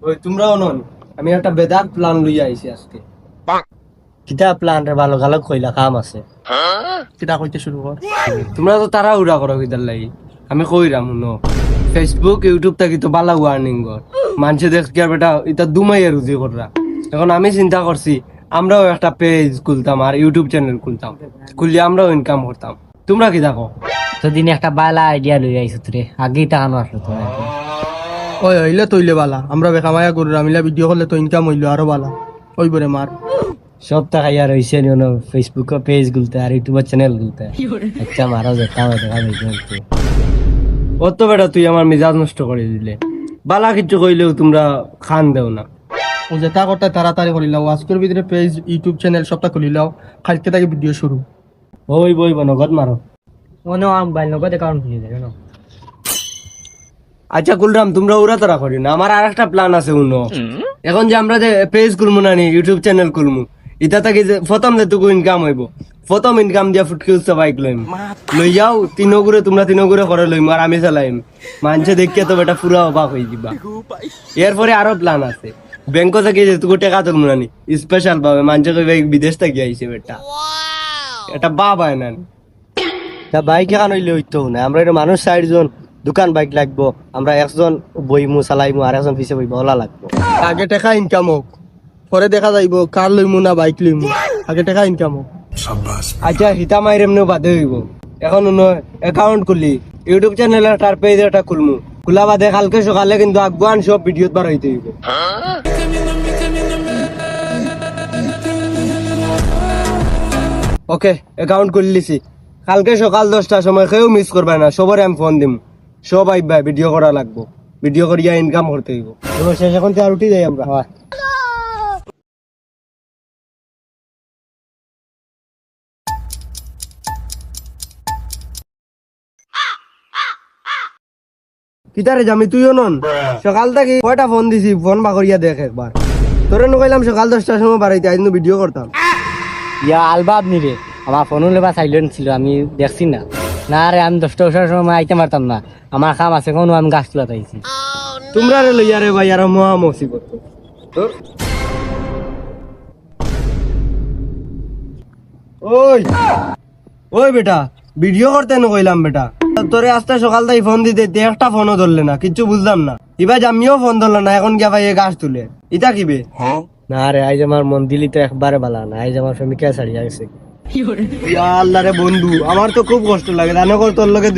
ওই তোমরাও নন, আমি একটা বেদাত প্ল্যান লইয়া আইছি আজকে। কিতা প্ল্যান রে ভালো গালক কইলা কাম আছে কিতা কইতে শুরু কর। তোমরা তো তারা উড়া করো কিতার লাগি, আমি কইরাম ন ফেসবুক ইউটিউব থাকি তো বালা ওয়ার্নিং কর মানুষে দেখ কি আর বেটা এটা দুমাইয়া রুজি কররা। এখন আমি চিন্তা করছি আমরাও একটা পেজ খুলতাম আর ইউটিউব চ্যানেল খুলতাম, খুললে আমরাও ইনকাম করতাম। তোমরা কি দেখো? তো দিনে একটা বালা আইডিয়া লই আইছো রে, আগেই টাকানো আসলো তো। ওই হইলে তৈলে বালা, আমরা বেকামায়া করু আমিলা ভিডিও করলে তো ইনকাম হইলো আরো বালা ওই বরে মার। সব টাকা ইয়ার হইছে নি না ফেসবুক পেজ খুলতে আর ইউটিউব চ্যানেল খুলতে। আচ্ছা মারা যেতে হবে দেখা যাইতে। অত বেটা তুই আমার মেজাজ নষ্ট করে দিলে, বালা কিছু কইলেও তোমরা খান দেও না। ও যেটা করতে তাড়াতাড়ি করিলাও, আজকের ভিতরে পেজ ইউটিউব চ্যানেল সবটা খুলিলাও, কালকে থেকে ভিডিও শুরু। ওই বই নগদ মারো। মনে হয় মোবাইল নগদ অ্যাকাউন্ট খুলে দেবে না। আচ্ছা কুলরাম, তোমরা উড়া তারা করি না, আমার আর একটা প্ল্যান আছে উনো। এখন যে আমরা যে পেজ খুলবো না নি ইউটিউব চ্যানেল খুলবো, এটা থেকে যে প্রথম যেটুকু ইনকাম হইব, প্রথম ইনকাম দিয়া ফুটকি উৎসব বাইক লইম, লই যাও তিনগুড়ে, তোমরা তিনগুড়ে করে লইম আর আমি চালাইম। মানুষে দেখিয়ে তো বেটা পুরা অবাক হয়ে যাবা। এরপরে আরো প্ল্যান আছে, ব্যাংক থেকে যেটুকু টাকা তুলবো না নি স্পেশাল ভাবে মানুষে কইবে বিদেশ থেকে আইছে বেটা, এটা বাপ হয় না। তা বাইক এখান হইলে হইতো না, আমরা এটা মানুষ 60 জন, দোকান বাইক লাগবো, আমরা একজন বইমু চালাইমু আর একজন পিছে বইব, ওলা লাগবো। আগে টাকা ইনকাম হোক, পরে দেখা যাইব কার লইমু না বাইক লইমু, আগে টাকা ইনকাম হোক। আচ্ছা হিতা মাইর এমনিও বাদে হইব। এখন অ্যাকাউন্ট খুলি, ইউটিউব চ্যানেল তার পেজ একটা খুলমু, খোলা বাদে কালকে সকালে কিন্তু আগুয়ান সব ভিডিও বার হইতে হইব। ওকে অ্যাকাউন্ট খুললিছি, কালকে সকাল 10টার সময় কেউ মিস করবে না, সবার আমি ফোন দিম, সব আইবা ভিডিও করা লাগবো, ভিডিও করিয়া ইনকাম করতে হইব। শেষ এখন আর উঠি যাই আমরা। কিতারে জামি তুইও নন, সকাল থেকে কয়টা ফোন দিছি, ফোন বা করিয়া দেখ একবার। তোরে নকইলাম সকাল 10টার সময় বাড়াইতে, আজ ভিডিও করতাম। ইয়া আলবাব নি রে, আমার ফোন লেবা সাইলেন্ট ছিল, আমি দেখছি না। না রে আমি 10টা বছর সময় আইতে পারতাম না, আমার কাম আছে কোনো, আমি গাছ তুলাতে আইছি। তোমরা রে লইয়া রে ভাই আর মহা মুসিবত। ওই ওই বেটা ভিডিও করতে কইলাম বেটা, তোরে আজকে সকাল থেকে ফোন দিতে একটা ফোনও ধরলে না, কিচ্ছু বুঝলাম না। এবার আমিও ফোন ধরলো না, এখন গিয়া ভাই গাছ তুলে ইটা কিবে? না রে আইজ আমার মন দিলি তো একবারে বালা না, আইজ আমার প্রেমিকা ছাড়িয়া গেছে। আল্লাহ রে বন্ধু, আমার তো খুব কষ্ট লাগে, রানকর তোর লগে